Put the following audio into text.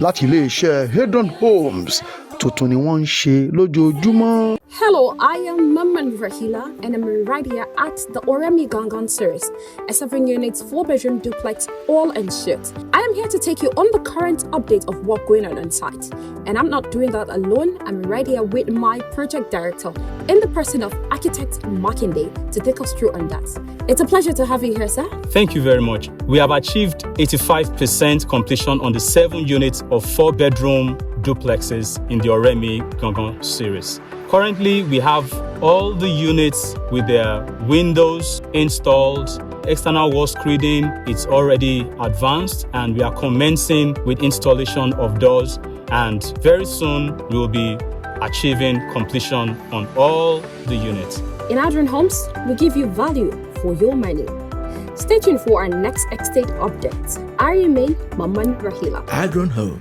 láti iléeṣẹ́ ADRON Homes tuntun ni wọ́n ń ṣe lójoojúmọ́. Hello, I am Maman Rahila and I'm right here at the Oremi Gangan series, a 7-unit 4-bedroom duplex all in suit. I am here to take you on the current update of what's going on site. And I'm not doing that alone. I'm right here with my project director in the person of architect Makinde to take us through on that. It's a pleasure to have you here, sir. Thank you very much. We have achieved 85% completion on the 7 units of 4-bedroom duplexes in the Oremi Gangan series. Currently, we have all the units with their windows installed, external wall screening, it's already advanced, and we are commencing with installation of doors, and very soon we will be achieving completion on all the units. In ADRON Homes, we give you value for your money. Stay tuned for our next estate update. I remain Maman Rahila. ADRON Homes.